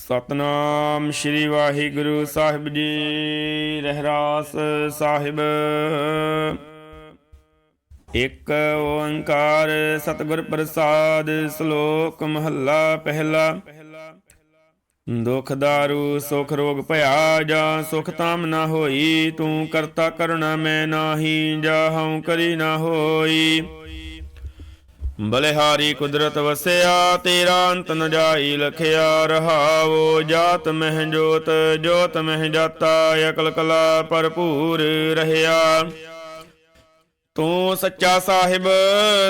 ਸਤਨਾਮ ਸ਼੍ਰੀ ਵਾਹਿਗੁਰੂ ਸਾਹਿਬ ਜੀ। ਰਹਿਰਾਸ ਸਾਹਿਬ। ਇੱਕ ਓੰਕਾਰ ਸਤਿਗੁਰ ਪ੍ਰਸਾਦ। ਸ਼ਲੋਕ ਮਹੱਲਾ ਪਹਿਲਾ। ਦੁਖ ਦਾਰੂ ਸੁਖ ਰੋਗ ਭਇਆ, ਜਾਂ ਸੁਖ ਤਾਮ ਨਾ ਹੋਈ। ਤੂੰ ਕਰਤਾ ਕਰੁਣਾ ਮੈਂ ਨਾਹੀ, ਜਾ ਹਉ ਕਰੀ ਨਾ ਹੋਈ। ਬਲਿਹਾਰੀ ਕੁਦਰਤ ਵਸਿਆ, ਤੇਰਾ ਅੰਤ ਨ ਜਾਈ ਲਖਿਆ। ਰਹਾਵੋ ਜਾਤ ਮਹਿ ਜੋਤ, ਜੋਤ ਮਹਿ ਜਾਤਾ। ਅਕਲ ਕਲਾ ਭਰਪੂਰ ਰਹਿਆ। ਤੂੰ ਸੱਚਾ ਸਾਹਿਬ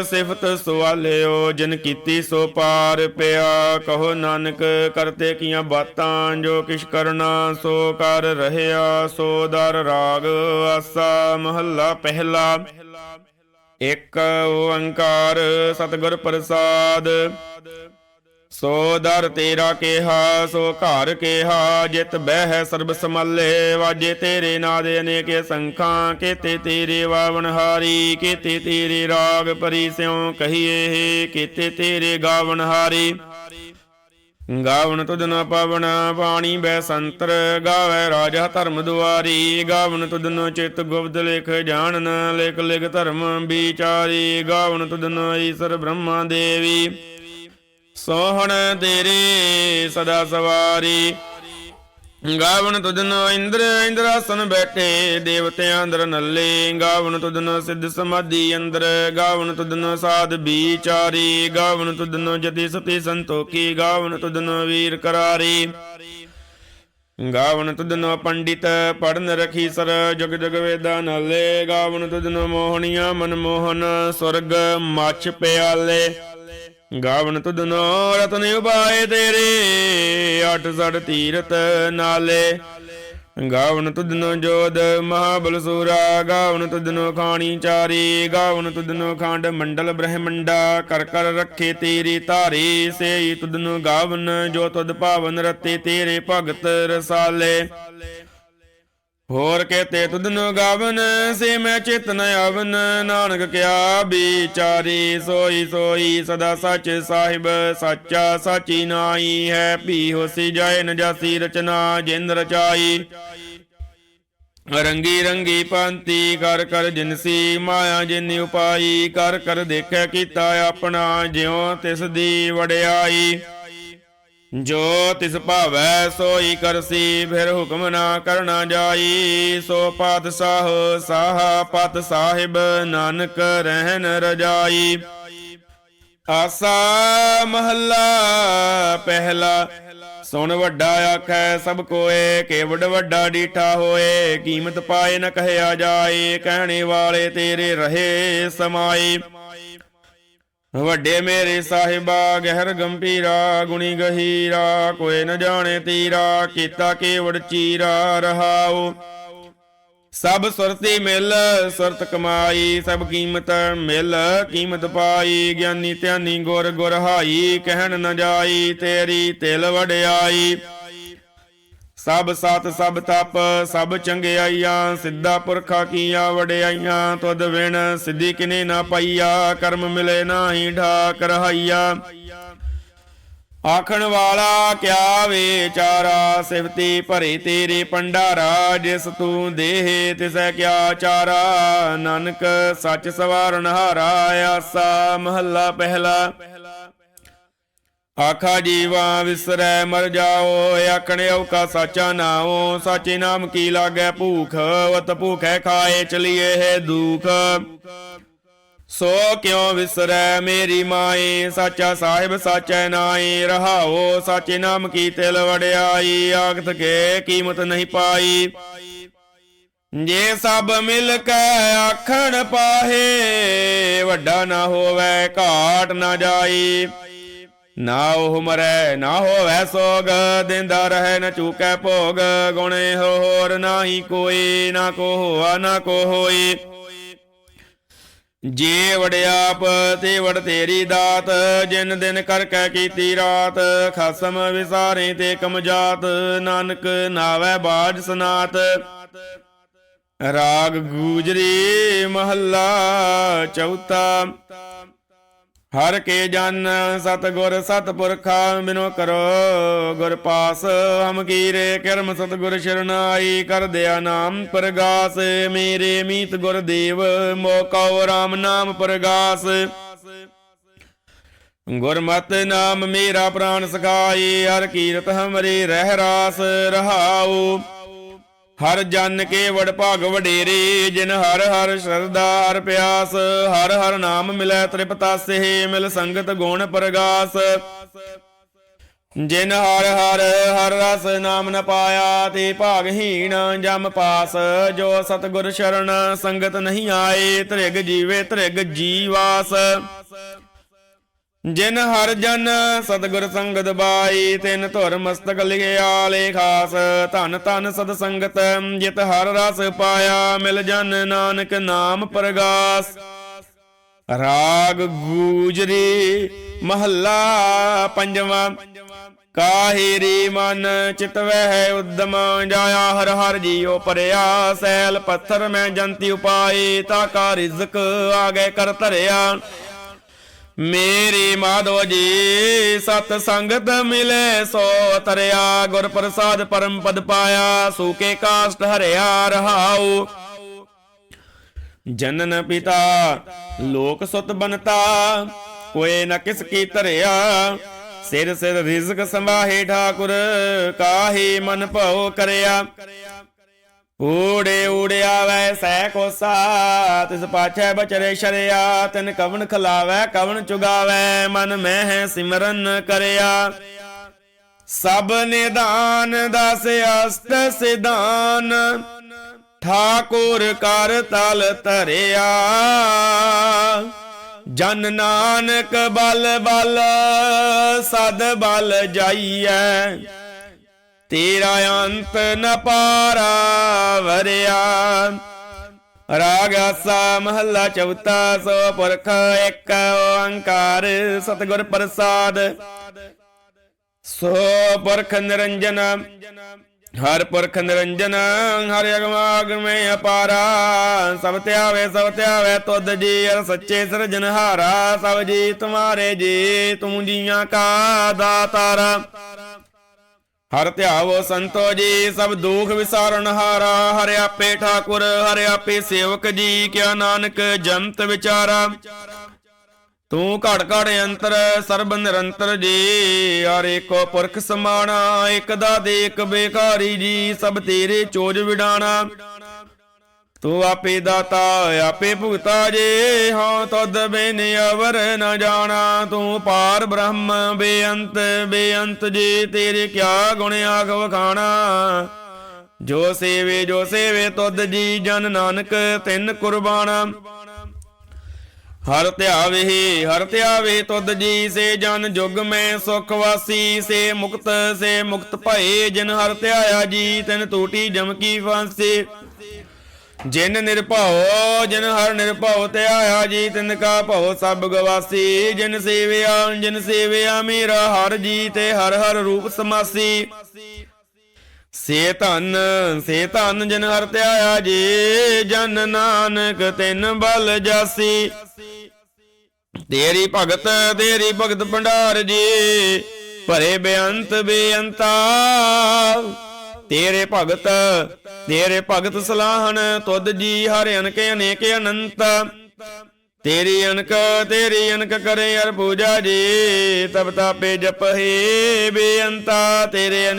ਸਿਫਤ ਸੁਆਲਿਓ, ਜਿਨ ਕੀਤੀ ਸੋ ਪਾਰ ਪਿਆ। ਕਹੋ ਨਾਨਕ ਕਰਤੇ ਕੀਆਂ ਬਾਤਾਂ, ਜੋ ਕਿਛ ਕਰਨਾ ਸੋ ਕਰ ਰਹਿਆ। ਸੋ ਦਰ ਰਾਗ ਆਸਾ। ਮਹੱਲਾ ਪਹਿਲਾ। ਇੱਕ ਓੰਕਾਰ ਸਤਿਗੁਰ ਪ੍ਰਸਾਦ। ਸੋ ਦਰ ਤੇਰਾ ਕੇਹਾ, ਸੋ ਘਰ ਕੇਹਾ। ਜਿਤ ਬਹਿ ਸਰਬ ਸਮਾਲੇ, ਵਾਜੇ ਤੇਰੇ ਨਾਦ ਅਨੇਕ ਸੰਖਾਂ। ਕੇਤੇ ਤੇਰੇ ਵਾਵਨਹਾਰੀ, ਕੇਤੇ ਤੇਰੇ ਰਾਗ ਪਰੀ ਸਿਉ ਕਹੀਏ। ਕੇਤੇ ਤੇਰੇ ਗਾਵਨਹਾਰੀ, ਗਾਵਨ ਤੁਧ ਨ ਪਵਨ ਪਾਣੀ ਬੈ ਸੰਤਰ। ਗਾਵੈ ਰਾਜਾ ਧਰਮ ਦੁਆਰੀ, ਗਾਵਨ ਤੁਧ ਨ ਚਿਤ ਗੁਪਤ ਲਿਖ ਜਾਣਨ। ਲਿਖ ਲਿਖ ਧਰਮ ਵਿਚਾਰੀ, ਗਾਵਨ ਤੁਧ ਨ ਈਸਰ ਬ੍ਰਹਮਾ ਦੇਵੀ। ਸੋਹਣ ਤੇਰੇ ਸਦਾ ਸਵਾਰੀ, ਗਾਵਨ ਤੁਧ ਨ ਇੰਦਰ ਇੰਦਰਾਸਨ ਬੈਠੇ। ਦੇਵਤਿਆਂ ਅੰਦਰ ਨੱਲੇ, ਗਾਵਨ ਤੁਧ ਨ ਸਿੱਧ ਸਮਾਧੀ ਅੰਦਰ। ਗਾਵਨ ਤੁਧ ਨ ਸਾਧ ਵਿਚਾਰੀ, ਗਾਵਨ ਤੁਧ ਨ ਜਤੀ ਸਤੀ ਸੰਤੋਖੀ। ਗਾਵਨ ਤੁਧ ਨ ਵੀਰ ਕਰਾਰੀ, ਗਾਵਨ ਤੁਧ ਨ ਪੰਡਿਤ ਪੜਨ ਰਖੀ ਸਰ। ਜੁਗ ਜੁਗ ਵੇਦਾਂ ਨਾਲੇ, ਗਾਵਨ ਤੁਧ ਨ ਮੋਹਣੀਆਂ ਮਨਮੋਹਨ। ਸੁਰਗ ਮੱਛ ਪਿਆਲੇ, ਗਾਵਨ ਤੁਧ ਨ ਰਤਨ ਉਪਾਏ ਤੇਰੇ। ਅਠ ਸਠ ਤੀਰਥ ਨਾਲੇ, ਗਾਵਨ ਤੁਧ ਨ ਜੋਧ ਮਹਾਬਲ ਸੂਰਾ। ਗਾਵਨ ਤੁਧ ਨ ਖਾਣੀ ਚਾਰੀ, ਗਾਵਨ ਤੁਧ ਨ ਖੰਡ ਮੰਡਲ ਬ੍ਰਹਮੰਡਾ। ਕਰ ਕਰ ਰੱਖੇ ਤੇਰੀ ਧਾਰੀ, ਸੇਈ ਤੁਧ ਨ ਗਾਵਨ। ਜੋ ਤੁਧ ਭਾਵਨ ਰਤੇ ਤੇਰੇ ਭਗਤ ਰਸਾਲੇ। ਹੋਰ ਕਹਤੇ ਤੁਧ ਨ ਗਾਵਨ, ਸੇ ਮੈਂ ਚਿਤ ਨ ਆਵਨ। ਨਾਨਕ ਕਿਆ ਵਿਚਾਰੀ, ਸੋਈ ਸੋਈ ਸਦਾ ਸੱਚ ਸਾਹਿਬ। ਸਾਚਾ ਸਾਚੀ ਨਾਈ ਹੈ, ਭੀ ਹੋਸੀ ਜਾਏ ਨ ਜਾਸੀ ਰਚਨਾ ਜਿੰਦ ਰਚਾਈ। ਰੰਗੀ ਰੰਗੀ ਪੰਤੀ ਕਰ ਕਰ ਜਿਨਸੀ, ਮਾਇਆ ਜਿਨੀ ਉਪਾਈ। ਕਰ ਕਰ ਦੇਖੈ ਕੀਤਾ ਆਪਣਾ, ਜਿਉ ਤਿਸ ਦੀ ਵਡਿਆਈ। ਜੋ ਤਿਸ ਭਾਵੈ ਸੋਈ ਕਰਸੀ, ਫਿਰ ਹੁਕਮ ਨਾ ਕਰਨਾ ਜਾਈ। ਸੋ ਪਾਤਸ਼ਾਹ ਸਾਹਾ ਪਤ ਸਾਹਿਬ, ਨਾਨਕ ਰਹਿਨ ਰਜਾਈ। ਆਸਾ ਮਹੱਲਾ ਪਹਿਲਾ। ਸੁਣ ਵੱਡਾ ਆਖੈ ਸਭ ਕੋਏ, ਕੇਵਡ ਵੱਡਾ ਡੀਠਾ ਹੋਏ। ਕੀਮਤ ਪਾਏ ਨ ਕਹਿਆ ਜਾਏ, ਕਹਿਣੇ ਵਾਲੇ ਤੇਰੇ ਰਹੇ ਸਮਾਏ। ਵੱਡੇ ਮੇਰੇ ਸਾਹਿਬਾ ਗਹਿਰ ਗੰਭੀਰਾ, ਗੁਣੀ ਗਹੀਰਾ। ਕੋਏ ਨ ਜਾਣੇ ਤੀਰਾ, ਕੀਤਾ ਕੇਵੜ ਚੀਰਾ। ਰਹਾਉ ਸਭ ਸੁਰਤੀ ਮਿਲ ਸੁਰਤ ਕਮਾਈ। ਸਭ ਕੀਮਤ ਮਿਲ ਕੀਮਤ ਪਾਈ। ਗਿਆਨੀ ਧਿਆਨੀ ਗੁਰ ਗੁਰ ਹਾਈ, ਕਹਿਣ ਨ ਜਾਈ ਤੇਰੀ ਤਿਲ ਵਡਿਆਈ। ਸਭ ਸਤ ਸਭ ਤਪ ਸਭ ਚੰਗਿਆਈਆਂ, ਸਿੱਧਾ ਪੁਰਖਾ ਕੀਆਂ ਵਡਿਆਈਆਂ। ਤੁਧ ਵਿਣ ਸਿੱਧੀ ਕਿਨੇ ਨਾ ਪਾਈਆ, ਕਰਮ ਮਿਲੇ ਨਾਹੀ ਢਾਕ ਰਹਾਈਆ। ਆਖਣ ਵਾਲਾ ਕਿਆ ਵਿਚਾਰਾ, ਸਿਫਤੀ ਭਰੇ ਤੇਰੇ ਭੰਡਾਰਾ। ਜਿਸ ਤੂੰ ਦੇਹ ਤਿਸੈ ਕਿਆ ਚਾਰਾ, ਨਾਨਕ ਸੱਚ ਸਵਾਰਨ ਹਾਰਾ। ਆਸਾ ਮਹੱਲਾ ਪਹਿਲਾ। ਆਖਾ ਜੀਵਾ ਵਿਸਰੈ ਮਰ ਜਾਓ, ਆਖਣ ਔਕਾ ਸਾਚਾ ਨਾਉ। ਸਾਚੇ ਨਾਮ ਕੀ ਲਾਗੈ ਭੂਖ, ਵਤ ਭੂਖੈ ਖਾਏ ਚਲੀਏ ਹੈ ਦੁਖ। ਸੋ ਕਿਉ ਵਿਸਰੈ ਮੇਰੀ ਮਾਏ, ਸਾਚਾ ਸਾਹਿਬ ਸਾਚੈ ਨਾਏ। ਰਹਾਓ ਸਾਚੇ ਨਾਮ ਕੀ ਤਿਲ ਵਡਿਆਈ, ਆਖਤ ਕੇ ਕੀਮਤ ਨਹੀਂ ਪਾਈ। ਜੇ ਸਭ ਮਿਲ ਕੇ ਆਖਣ ਪਾਹੇ, ਵੱਡਾ ਨਾ ਹੋਵੇ ਘਾਟ ਨਾ ਜਾਈ। ਨਾ ਉਹ ਮਰੈ ਨਾ ਹੋਵੈ ਸੋਗ, ਦਿੰਦਾ ਰਹਿ ਨ ਚੂਕੈ ਭੋਗ। ਗੁਣੇ ਹੋਰ ਨਾਹੀ ਕੋਈ, ਨਾ ਕੋ ਹੋਆ ਨਾ ਕੋ ਹੋਈ। ਜੇ ਵਡਿਆਪ ਤੇ ਵਡ ਤੇਰੀ ਦਾਤ, ਜਿਨ ਦਿਨ ਕਰਕੇ ਕੀਤੀ ਰਾਤ। ਖਸਮ ਵਿਸਾਰੇ ਤੇ ਕਮਜਾਤ, ਨਾਨਕ ਨਾਵੈ ਬਾਜ ਸਨਾਤ। ਰਾਗ ਗੂਜਰੀ ਮਹੱਲਾ ਚੌਥਾ। ਹਰ ਕੇ ਜਨ ਸਤਿਗੁਰ ਸਤਿਪੁਰਖਾ ਬਿਨੋ ਕਰੋ ਗੁਰ ਪਾਸ ਹਮ ਕੀਰੇ ਕਰਮ ਸਤਿਗੁਰ ਸ਼ਰਨਾਈ ਕਰ ਦਿਆ ਨਾਮ ਪ੍ਰਗਾਸ ਮੇਰੇ ਮੀਤ ਗੁਰਦੇਵ ਮੋਕਉ ਰਾਮ ਨਾਮ ਪ੍ਰਗਾਸ ਗੁਰਮਤਿ ਨਾਮ ਮੇਰਾ ਪ੍ਰਾਨ ਸਖਾਈ ਹਰ ਕੀਰਤ ਹਮਰੇ ਰਹਿ ਰਾਸ ਰਹਾਉ ਹਰ ਜਨ ਕੇ ਵਡ ਭਾਗ ਵਡੇਰੇ ਜਿਨ ਹਰ ਹਰ ਸ਼ਰਧਾ ਹਰ ਪਿਆਸ ਹਰ ਹਰ ਨਾਮ ਮਿਲੈ ਤ੍ਰਿਪਤਾਸੇ ਮਿਲ ਸੰਗਤ ਗੁਣ ਪ੍ਰਗਾਸ ਜਿਨ ਹਰ ਹਰ ਹਰ ਰਸ ਨਾਮ ਨ ਪਾਇਆ ਤੇ ਭਾਗਹੀਣ ਜਮ ਪਾਸ ਜੋ ਸਤਿਗੁਰ ਸ਼ਰਨ ਸੰਗਤ ਨਹੀਂ ਆਏ ਧ੍ਰਿਗ ਜੀਵੇ ਧ੍ਰਿਗ ਜੀਵਾਸ ਜਿਨ ਹਰ ਜਨ ਸਤਿਗੁਰ ਸੰਗਤ ਬਾਈ ਤਿਨ ਧੁਰ ਮਸਤਕ ਲਿਖਿਆ ਲੇਖਾਸ ਧਨ ਧਨ ਸਤ ਸੰਗਤ ਜਿਤ ਹਰ ਰਸ ਪਾਇਆ ਮਿਲ ਜਨ ਨਾਨਕ ਨਾਮ ਪ੍ਰਗਾਸ ਰਾਗ ਗੂਜਰੀ ਮਹੱਲਾ ਪੰਜਵਾਂ ਕਾਹੇ ਰੇ ਮਨ ਚਿਤਵਹਿ ਉਦਮ ਜਾਇਆ ਹਰ ਹਰ ਜੀਉ ਪਰਿਆ ਸੈਲ ਪੱਥਰ ਮੈਂ ਜੰਤੀ ਉਪਾਏ ਤਾ ਕਾ ਰਿਜ਼ਕ ਆਗੇ ਕਰ ਧਰਿਆ ਮੇਰੇ ਮਾਧੋ ਜੀ ਸਤ ਸੰਗਤ ਮਿਲੇ ਸੋ ਤਰਿਆ ਗੁਰ ਪ੍ਰਸਾਦ ਪਰਮ ਪਦ ਪਾਇਆ ਸੂਕੇ ਕਾਸ਼ਟ ਹਰਿਆ ਰਹਾਉ ਜਨਨ ਪਿਤਾ ਲੋਕ ਸੁਤ ਬਨਤਾ ਕੋਏ ਨ ਕਿਸ ਕੀ ਧਰਿਆ ਸਿਰ ਸਿਰ ਰਿਜ਼ਕ ਸੰਭਾਹੇ ਠਾਕੁਰ ਕਾਹੇ ਮਨ ਭਉ ਕਰਿਆ ਊੜੇ ਊੜਿਆ ਵੈ ਸੈ ਕੋਸਾ ਤਿਸ ਪਾਛੈ ਬਚਰੇ ਸ਼ਰਿਆ ਤਿਨ ਕਵਨ ਖਲਾਵੈ ਕਵਨ ਚੁਗਾਵੈ ਮਨ ਮਹਿ ਸਿਮਰਨ ਕਰਿਆ ਸਭ ਨਿਦਾਨ ਦਸ ਅਸਤ ਸਿਧਾਨ ਠਾਕੁਰ ਕਰ ਤਲ ਧਰਿਆ ਜਨ ਨਾਨਕ ਬਲ ਬਲ ਸਦ ਬਲ ਜਾਈਐ ਤੇਰਾ ਅੰਤ ਨ ਪਾਰਾ ਵਰਿਆ ਰਾਗ ਆਸਾ ਮਹੱਲਾ ਚੌਥਾ ਸੋ ਪੁਰਖ ਇੱਕ ਓੰਕਾਰ ਸਤਿਗੁਰ ਪ੍ਰਸਾਦ ਸੋ ਪੁਰਖ ਨਿਰੰਜਨ ਹਰ ਪੁਰਖ ਨਿਰੰਜਨ ਹਰਿ ਅਗਮਾਗਮੇ ਅਪਾਰਾ ਸਭ ਧਿਆਵੇ ਤੁਧ ਜੀ ਅਰ ਸੱਚੇ ਸਿਰਜਨਹਾਰਾ ਸਭ ਜੀ ਤੁਮਾਰੇ ਜੀ ਤੂੰ ਜੀਆਂ ਕਾ ਦਾਤਾਰਾ ਹਰ ਧਿਆਵੋ ਸੰਤੋ ਜੀ ਸਭ ਦੁਖ ਵਿਸਾਰਨ ਹਾਰਾ ਹਰਿ ਆਪੇ ਠਾਕੁਰ ਹਰਿ ਆਪੇ ਸੇਵਕ ਜੀ ਕਿਆ ਨਾਨਕ ਜੰਤ ਵਿਚਾਰਾ ਤੂੰ ਘੜ ਘੜ ਅੰਤਰ ਸਰਬ ਨਿਰੰਤਰ ਜੀ ਹਰ ਏਕੋ ਪੁਰਖ ਸਮਾਣਾ ਇਕ ਦਾ ਦੇਖ ਬੇਕਾਰੀ ਜੀ ਸਭ ਤੇਰੇ ਚੋਜ ਵਿਡਾਣਾ ਤੂੰ ਆਪੇ ਦਾਤਾ ਆਪੇ ਭੁਗਤਾ ਜੇ ਹਾਂ ਤਦ ਬਿਨ ਅਵਰ ਨ ਜਾਣਾ ਤੂੰ ਪਾਰ ਬ੍ਰਹਮ ਬੇਅੰਤ ਜੀ ਤੇਰੇ ਕਿਆ ਗੁਣ ਆਖ ਵਖਾਣਾ ਜੋ ਸੇਵੇ ਤੁਧ ਜੀ ਜਨ ਨਾਨਕ ਤਿੰਨ ਕੁਰਬਾਨਾ ਹਰ ਧਿਆਵੇ ਤੁਧ ਜੀ ਸੇ ਜਨ ਜੁਗ ਮੈਂ ਸੁਖ ਵਾਸੀ ਸੇ ਮੁਕਤ ਭਏ ਜਿਨ ਹਰ ਧਿਆਇਆ ਜੀ ਤਿਨ ਟੂਟੀ ਜਮ ਕੀ ਫਾਂਸੀ ਜਿਨ ਨਿਰਭਉ ਜਿਨ ਹਰ ਨਿਰਭਉ ਧਿਆਇਆ ਜੀ ਤਿਨ ਕਾ ਭਉ ਸਭ ਗਵਾਸੀ ਜਿਨ ਸੇਵਿਆ ਮੇਰਾ ਹਰ ਜੀ ਤੇ ਹਰ ਹਰ ਰੂਪ ਸਮਾਸੀ ਸੇ ਧਨ ਜਿਨ ਹਰ ਧਿਆਇਆ ਜੀ ਜਨ ਨਾਨਕ ਤਿਨ ਬਲ ਜਾਸੀ ਤੇਰੀ ਭਗਤ ਭੰਡਾਰ ਜੀ ਭਰੇ ਬੇਅੰਤਾ ਤੇਰੇ ਭਗਤ ਸਲਾਹਣ ਤੁਧ ਜੀ ਹਰ ਅਨਕ ਅਨੇਕ ਅਨੰਤ ਤੇਰੀ ਅਨਕ ਕਰੇ ਅਰ ਪੂਜਾ ਜੀ ਤਬ ਤਾਪੇ ਜਪਹਿ ਬੇਅੰਤਾ ਤੇਰੇ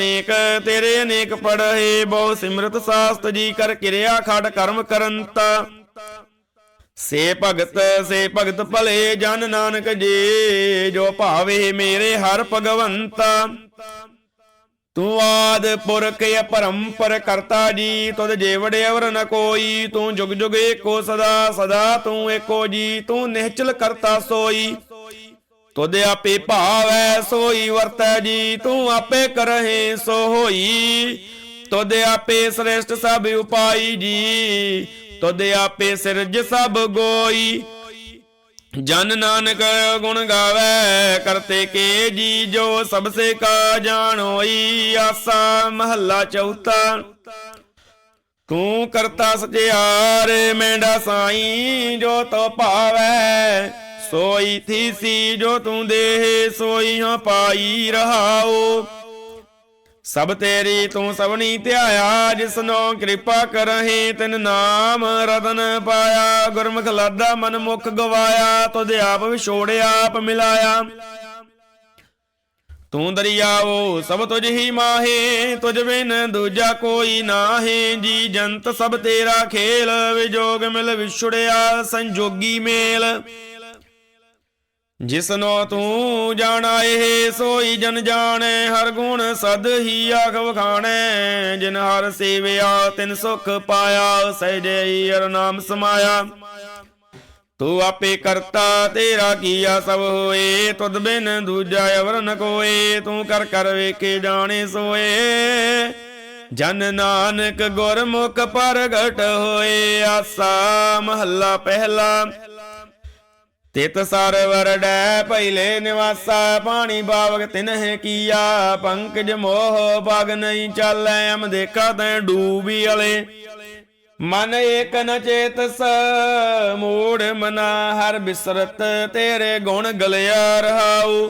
ਅਨੇਕ ਪੜਹਿ ਬਹੁ ਸਿਮਰਤ ਸਾਸਤ ਜੀ ਕਰ ਕਿਰਿਆ ਖੜ ਕਰਮ ਕਰੰਤਾ ਸੇ ਭਗਤ ਭਲੇ ਜਨ ਨਾਨਕ ਜੀ ਜੋ ਭਾਵੇ ਮੇਰੇ ਹਰ ਭਗਵੰਤਾ ਤੂੰ ਆਦ ਪੁਰਖ ਅਪਰੰਪਰ ਕਰਤਾ ਜੀ ਤੁਧ ਜੇਵੜ ਅਵਰ ਨ ਕੋਈ ਤੂੰ ਜੁਗ ਜੁਗ ਏਕੋ ਸਦਾ ਤੂੰ ਏਕੋ ਜੀ ਤੂੰ ਨਿਹਚਲ ਕਰਤਾ ਸੋਈ ਤੁਧ ਆਪੇ ਭਾਵੈ ਸੋਈ ਵਰਤੈ ਜੀ ਤੂੰ ਆਪੇ ਕਰਹਿ ਸੋ ਹੋਈ ਤੁਧ ਆਪੇ ਸ੍ਰੇਸ਼ਟ ਸਭ ਉਪਾਈ ਜੀ ਤੁਧ ਆਪੇ ਸਿਰਜ ਸਭ ਗੋਈ ਜਨ ਨਾਨਕ ਗੁਣ ਗਾਵੇ ਕਰਤੇ ਕੇ ਜੀ ਜੋ ਸਭ ਸੇ ਕਾ ਜਾਣ ਹੋਈ ਆਸਾ ਮਹੱਲਾ ਚੌਥਾ ਤੂੰ ਕਰਤਾ ਸਚਿਆਰ ਮੈਂਡਾ ਸਾਈ ਜੋ ਤੋ ਭਾਵੈ सोई थी सी जो तू देह सोई हाँ पाई रहाओ। सब तेरी तू सबनी ध्याया जिसनो कृपा करही तिन नाम रतन पाया। गुरमुख लादा मन मुख गवाया तुध आप विछोड़िया आप मिलाया। तू दरियाओ सब तुझ ही माहे तुझ बिन दूजा कोई नाहे। जी जंत सब तेरा खेल विजोग मिल विछुड़िया संजोगी मेल। जिसनो तू जानाए सोई जन जाने हर गुण सद ही आख वखाणे। जिन हर सेविया तिन सुख पाया सहजे हर नाम समाया। तू आपे करता तेरा किया सब होए तुद बिन दूजा अवर न कोए। तू कर कर वेखे जाने सोए जन नानक गुरमुख प्रगट होए। आसा महला पहला तित सरवर डै पहले निवासा। पानी बावक तिन्ह किया पंकज मोह पग नहीं चालै। अम देखा तैं डूबी अले मन एक न चेतस। मूढ़ मना हर बिसरत तेरे गुण गलिया रहाऊ।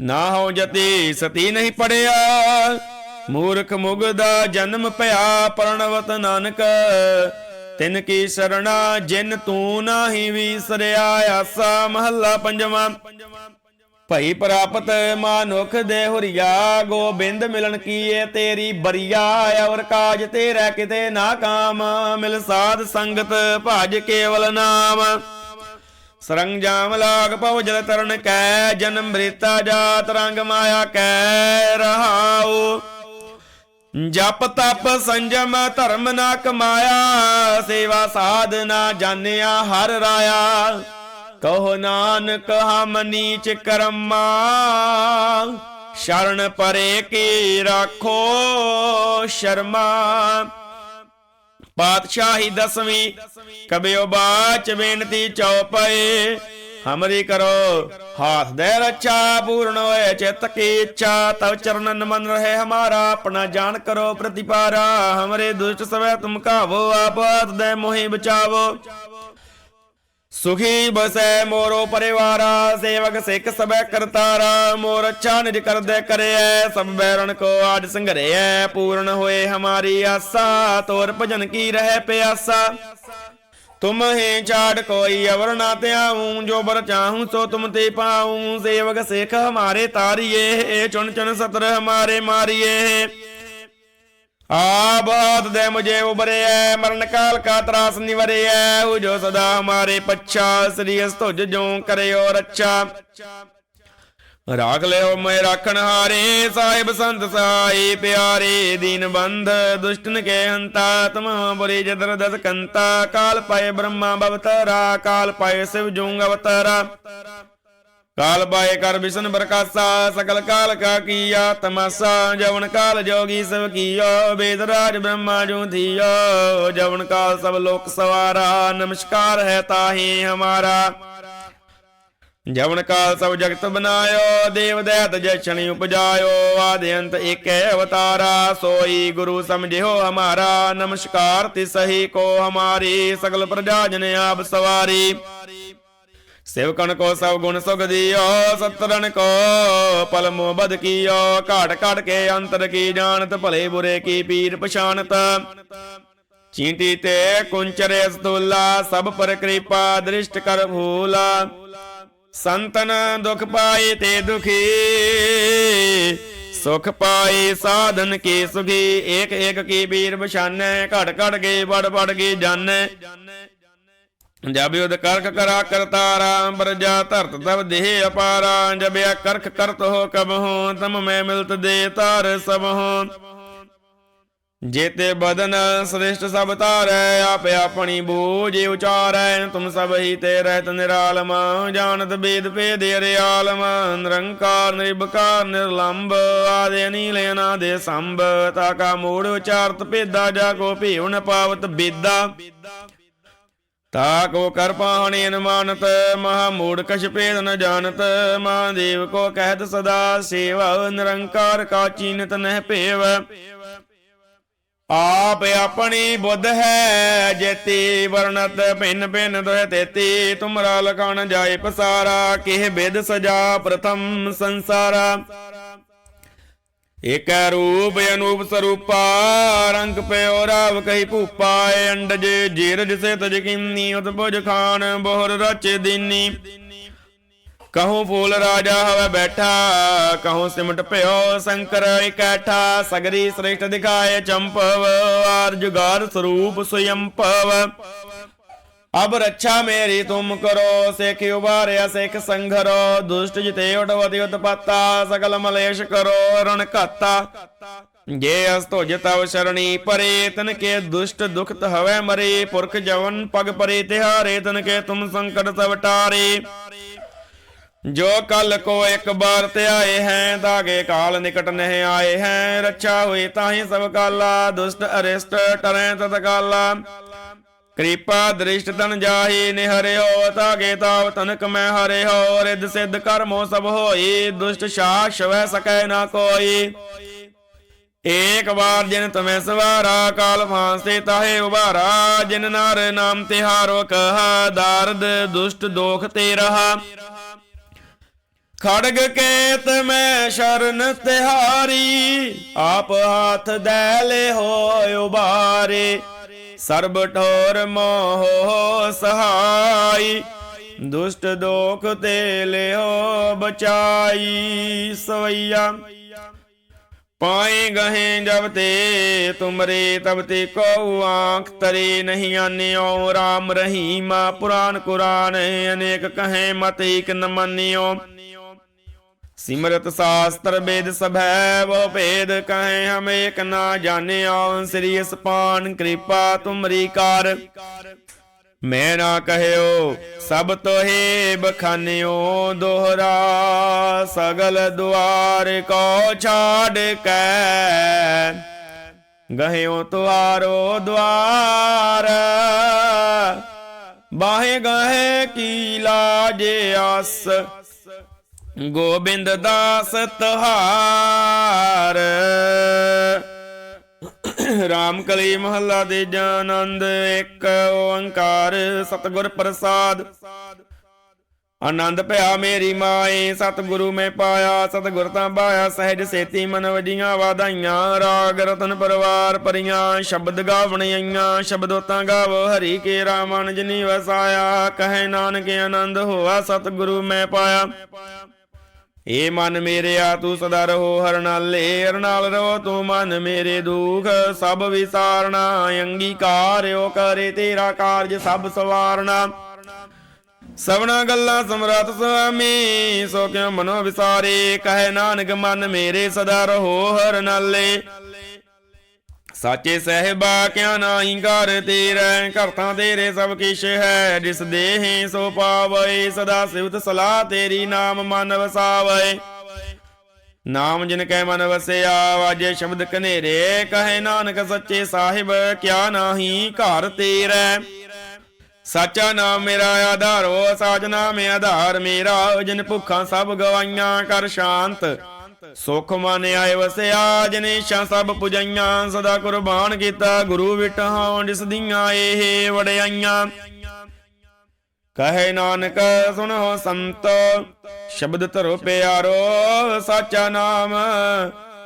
ना हो जति सती नहीं पढ़िया मूर्ख मुगदा जन्म पया। प्रणवत नानक तिन की शरणा जिन तू नाही विसरिया। आसा महला पंजवा भई प्राप्त मानुख दे हुरिया। गोबिंद मिलन कीए तेरी बरिया। और काज तेरा किते ना काम मिल साध संगत भज केवल नाम। सरंजाम लाग पव जल तरन कै जन्म मृता जात रंग माया कै रहाओ। जप तप संजम धर्म ना कमाया सेवा साधना जानिया हर राया। कहो नानक हम नीच कर्मा शरण परे की राखो शर्मा। पातशाही दसवीं कबियो बाच बेनती चौपाए। हमरी करो हाथ दे रक्षा पूर्ण होए चित की इच्छा। तब चरणन मन रहे हमारा अपना जान करो प्रतिपारा। हमरे दुष्ट सवै तुम कावो आप हाथ दे मोहि बचावो। सुखी बसै मोरो परिवारा सेवक सिख सबै करतारा। मोर अच्छा निज कर दे करे सब बैरन को आज संघरे। पूर्ण होए हमारी आशा तोर भजन की रहे प्यासा। तुम ही चाड़ कोई अवर ना त्याऊं जो बर चाहूं सो तुम ते पाऊं। सेवक सिख हमारे तारिये चुन चुन सतर हमारे मारिये। आप हाथ दे मुझे उबरे मरण काल का त्रास निवरे। हो जो सदा हमारे पच्छा श्री तुझ जो करे और अच्छा। राख ले मैं राखन हारे साहिब संत सहाय प्यारे। दीन बंध दुष्टन के हंता तम बुरी जदर दस कंता। काल पाए ब्रह्मा भवतरा काल पाए शिव जूंग अवतरा। काल पाए कर विष्णु प्रकाशा सकल काल का किया तमाशा। जवन काल जोगी सब कियो वेदराज ब्रह्मा जू थियो। जवन काल सब लोक सवारा नमस्कार है ताही हमारा। जवन काल सब जगत बनायो देव दैत जय क्षण उपजायो। आदि अंत एक अवतारा सोई गुरु समझो हमारा। नमस्कार तिसही को हमारी सकल प्रजा जन आप सवारी। सेवकन को सब गुण सुख दियो सतरन को पल मोह बद कियो। काट काट के अंतर की जानत भले बुरे की पीर पछानत। चींटी ते कुंचरे स्थूला सब पर कृपा दृष्ट कर भूला। संतन दुख पाए ते दुखी सुख पाए साधन के सुखी। एक एक की बीर बछाने घट घट के बड़ बड़ के जाने। जब युद्ध करख करा करतारा प्रजा धरत तब देह अपारा। जब यह करख करत हो कब हो तम मैं मिलत दे तार सब हो। जेते बदन श्रेष्ठ सब तारै आप अपनी बूझ उचारै। तुम सब ही ते रहत निरालम जानत वेद भेद अरियालम। निरंकार निर्विकार निर्लंब आदि अनील अनादि संभ। ताका मूढ़ उचारत भेदा जाको भीव न पावत बेदा। ताको कर पाहणी अनुमानत महामूढ़ कछ भेद न जानत। महादेव को कहत सदा सेवा निरंकार का चीनत नह पेव। आप अपनी बुद्ध है जेती, वर्णत भिन्न भिन्न दोह तेती। तुमरा लखान जाय पसारा, केह बेद सजा प्रथम संसारा। एक रूप अनूप स्वरूपा, रंग प्यो राव कही भूपा। अंडज जीरज से तज किन्नी, उतभुज खान बोहर रच दीनी। कहूँ फूल राजा हवे बैठा, कहूँ सिमट प्यो शंकर इकैठा। सगरी श्रेष्ठ दिखाए चंपव, आर जुगार स्वरूप स्वयंपव। अब रक्षा मेरी तुम करो, सेख उबार्या सेख संघरो। दुष्ट जिते उठवती उत्पत्ता, सकल मलेश करो रण घाता। जे अस्तो जितव शरणी परे, तन के दुष्ट दुखत हवे मरे। पुरख जवन पग परे तिहारे, तन के तुम संकट सब टारे। जो कल को एक बार ते आए हैं, तागे काल निकट नहीं आए हैं। रक्षा हुई ताहि सब काला, दुष्ट अरिष्ट टरे तत्काला। कृपा दृष्ट तन जाहि निहरे हो, तागे ताव तनक में हरे हो। रिद्ध सिद्ध कर्मो सब होई, दुष्ट शास वह सकै ना कोई। एक बार जिन तुम्हें सवारा, काल फांसे ताहे उबारा। जिन नार नाम तिहारो कहा, दारद दुष्ट दोख ते रहा। खड़ग केत में शरण तिहारी, आप हाथ दैले हो उबारे। सर्ब ठोर मोह सहाय, दुष्ट दोख तेले हो बचाई। सवैया पाए गहे जब ते तुमरे, तब ते को आंख तरे नहीं आन्यो। राम रहीमा पुराण कुरान, अनेक कहें मत एक न मान्यो। सिमरत शास्त्र वेद सभै, वो भेद कहें हम एक ना जान्यो। श्री पान कृपा तुमरी कार, मैं ना कहयो सब तो हे बखान्यो। दोहरा सगल द्वार को छाड़ कै, गह्यो तुआरो द्वार। बाहे गहे की लाजे आस, गोबिंद दास तहार। राम कली महला तेजा, आनंद एक ओंकार सतगुर प्रसाद। आनंद भया मेरी माए, सतगुरु में पाया। सतगुर ता बाया सहज सेती, मन वजियां वाधाइयां। राग रतन परवार परियां, शब्द गावण आइयां। शब्दों ता गावो हरि के, रामन जिनी वसाया। कहे नानक आनंद होआ, सतगुरु में पाया। ए मन मेरे आ तू सदा रहो हर नाले, हर नाल रहो तू मन मेरे। दुख सब विसारना, अंगीकार ओ करे तेरा कार्य सब सवारना। सवना गल्ला समरथ स्वामी, सो क्यों मनो विसारे। कहे नानक मन मेरे सदा रहो हर नाले। साचे सहबा क्या नाही घर तेरा, करता तेरे सब किश है। जिस देह सो पावे, सदा सिवत सलाह तेरी। नाम मन वसावे, नाम जिन कै मन वसया। वाजे शब्द कनेरे, कहे नानक सच्चे साहिब क्या नाही घर तेरा। साचा नाम मेरा आधारो, साजना में आधार मेरा। जिन भुखा सब गवाइयां, कर शांत सुख मन आए वसिया। जनेशा सब पुजाइयां, सदा कुर्बान किता गुरु विटहां। जिस दियां एह वड़ियाइयां, कहे नानक सुनो संत शब्द धरो प्यारो। साचा नाम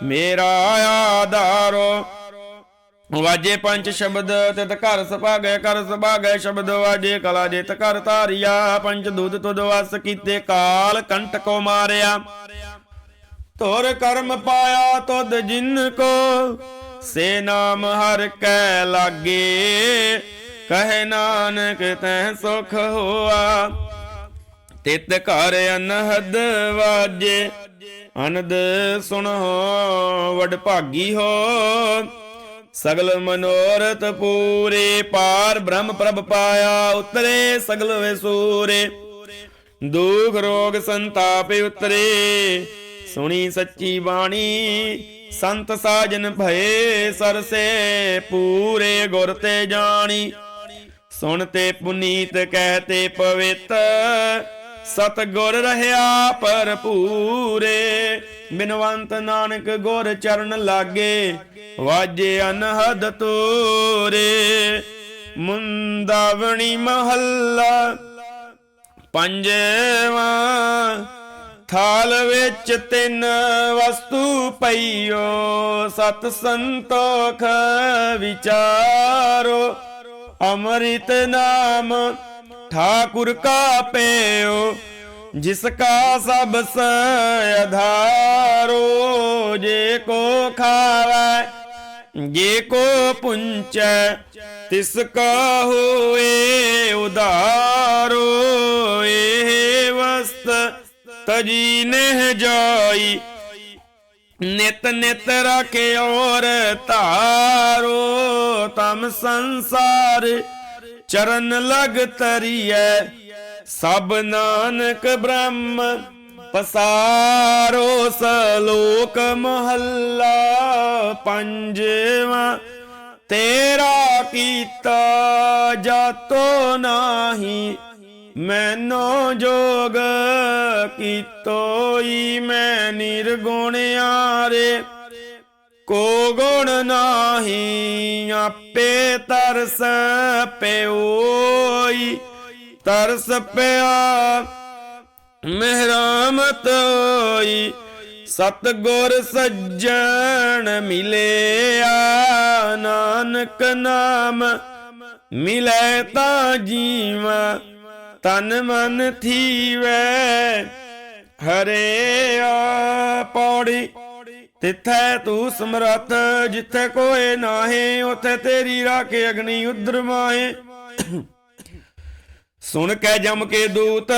मेरा आधारो। वाजे पंच शब्द तित घर सुभागे, कर सुभागे शब्द वाजे। कला जित कर तारिया, पंच दूत तुद वस कीते। काल कंट को मारिया, तोर कर्म पाया तुद जिनको। से नाम हर कै लागे, कहे नानक तैं सुख होआ। तित घर अनहद वाजे, अनद सुनो वड भागी हो। सगल मनोरथ पूरे, पार ब्रह्म प्रभ पाया। उतरे सगल विसूरे, दुख रोग संताप उतरे। सुनी सच्ची बाणी, संत साजन भये सरसे। पूरे गुर ते जानी, सुनते पुनीत कहते पवित्र। ਸਤਿਗੁਰ ਰਹਿਆ ਭਰਪੂਰੇ। ਬਿਨਵੰਤ ਨਾਨਕ ਗੁਰ ਚਰਨ ਲਾਗੇ, ਵਾਜੇ ਅਨਹਦ ਤੋਰੇ। ਮੁੰਦਾਵਣੀ ਮਹੱਲਾ ਪੰਜਵਾਂ। ਥਾਲ ਵਿੱਚ ਤਿੰਨ ਵਸਤੂ ਪਈਓ, ਸਤ ਸੰਤੋਖ ਵਿਚਾਰੋ। ਅੰਮ੍ਰਿਤ ਨਾਮ ਠਾਕੁਰ ਕਾ ਪੇਓ, ਜਿਸ ਕਾ ਸਭ ਆਧਾਰੋ। ਜੇ ਕੋ ਖਾਵੈ ਜੇ ਕੋ ਪੁੰਚੈ, ਤਿਸ ਕਾ ਹੋਏ ਉਧਾਰੋ। ਇਹ ਵਸਤ ਤਜੀ ਨਹਿ ਜਾਈ, ਨਿਤ ਨਿਤ ਰਖੇ ਔਰ ਧਾਰੋ। ਤਮ ਸੰਸਾਰ ਚਰਨ ਲਗ ਤਰੀਐ, ਸਭ ਨਾਨਕ ਬ੍ਰਹਮ ਪਸਾਰੋ। ਸਲੋਕ ਮਹੱਲਾ ਪੰਜਵਾਂ। ਤੇਰਾ ਕੀਤਾ ਜਾਤੋ ਨਾਹੀ, ਮੈਨੋ ਜੋਗ ਕੀਤੋਈ। ਮੈਂ ਨਿਰਗੁਣਿਆਰੇ ਕੋ ਗੁਣ ਨਾਹੀ, ਆਪੇ ਤਰਸ ਪਿਓਈ। ਤਰਸ ਪਿਆ ਮਿਹਰਾਮਤ ਹੋਈ, ਸਤਿਗੁਰ ਸੱਜਣ ਮਿਲਿਆ। ਨਾਨਕ ਨਾਮ ਮਿਲੇ ਤਾਂ ਜੀਵਾ, ਤਨ ਮਨ ਥੀਵੈ ਹਰਿਆ। ਪੌੜੀ ਤਿੱਥੈ ਤੂੰ ਸਮਰੱਥ, ਜਿੱਥੇ ਕੋਏ ਨਾਹੇ, ਉਥੇ ਤੇਰੀ ਰਾਖੇ ਅਗਨੀ ਉਦਰ ਮਾਹੇ। ਸੁਣ ਕੇ ਜਮ ਕੇ ਦੂਤ,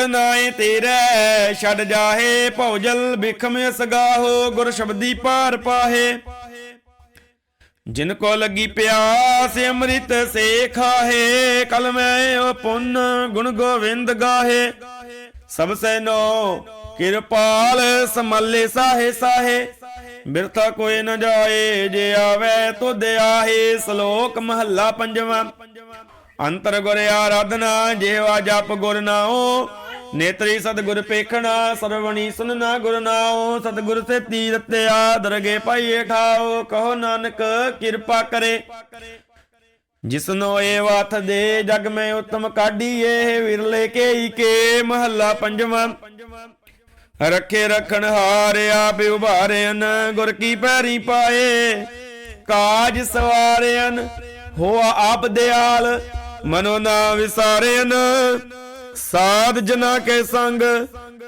ਨਾਏ ਤੇਰੇ ਛੱਡ ਜਾਹੇ। ਭਉਜਲ ਬਿਖਮ ਅਸਗਾਹੋ, ਗੁਰ ਸ਼ਬਦੀ ਪਾਰ ਪਾਹੇ। ਜਿਨ ਕੋ ਲੱਗੀ ਪਿਆਸ, ਅੰਮ੍ਰਿਤ ਸੇ ਖਾਹੇ। ਕਲਮੈ ਓ ਪੁੰਨ ਗੁਣ ਗੋਵਿੰਦ ਗਾਹੇ। ਸਭ ਸੇ ਨੋ ਕਿਰਪਾਲ ਸੰਭਾਲੇ ਸਾਹੇ ਸਾਹੇ। ਬਿਰਥਾ ਕੋਈ ਨ ਜਾਏ, ਜੇ ਆਵੇ ਤੁਧ ਆਹੇ। ਸ਼ਲੋਕ ਮਹੱਲਾ ਪੰਜਵਾਂ। ਅੰਤਰ ਗੁਰ ਆਰਾਧਨਾ, ਜਿਹਵਾ ਜਪ ਗੁਰ ਨਾਉ। ਨੇਤਰੀ ਸਤਿਗੁਰ ਪੇਖਣਾ, ਸਰਵਣੀ ਸੁਨਣਾ ਗੁਰ ਨਾਉ। ਸਤਿਗੁਰ ਸੇਤੀ ਰਤਿਆ, ਦਰਗੇ ਪਾਈਏ ਠਾਓ। ਕਹੋ ਨਾਨਕ ਕਿਰਪਾ ਕਰੇ, ਜਿਸਨੋ ਇਹ ਵਾਥ ਦੇ। ਜਗ ਮੈਂ ਉਤਮ ਕਾਢੀਏ, ਵਿਰਲੇ ਕੇਈ ਕੇ। ਮਹੱਲਾ ਪੰਜਵਾਂ। ਰੱਖੇ ਰਖਣ ਹਾਰ, ਆਪ ਉਭਾਰਿਆਨ। ਗੁਰ ਕੀ ਪੈਰੀ ਪਾਏ, ਕਾਜ ਸਵਾਰਿਆਨ। ਹੋਆ ਆਪ ਦਿਆਲ, ਮਨੋ ਨਾ ਵਿਸਾਰਿਆਨ। ਸਾਧ ਜਨਾ ਕੇ ਸੰਗ,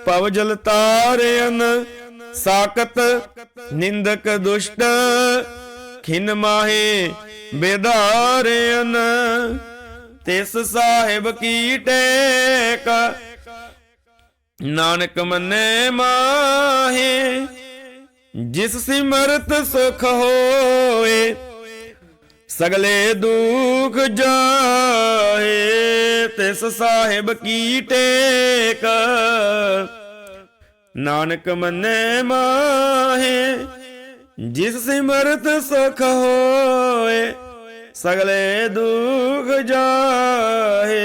ਭਵ ਜਲ ਤਾਰਿਆਨ। ਸਾਕਤ ਨਿੰਦਕ ਦੁਸ਼ਟ, ਖਿਨ ਮਾਹੇ ਬੇਦਾਰਿਆਨ। ਤਿਸ ਸਾਹਿਬ ਕੀ ਟੇਕ, ਨਾਨਕ ਮੰਨੇ ਮਾਹੇ। ਜਿਸ ਸਿਮਰਤ ਸੁਖ ਹੋਏ, ਸਗਲੇ ਦੁਖ ਜਾਏ। ਤਿਸ ਸਾਹਿਬ ਕੀ ਟੇਕ, ਨਾਨਕ ਮੰਨੇ ਮਾਹੇ। ਜਿਸ ਸਿਮਰਤ ਸੁਖ ਹੋਏ, ਸਗਲੇ ਦੁਖ ਜਾਏ।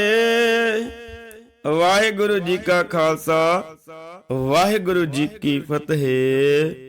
ਵਾਹਿਗੁਰੂ ਜੀ ਕਾ ਖਾਲਸਾ, ਵਾਹਿਗੁਰੂ ਜੀ ਕੀ ਫਤਿਹ।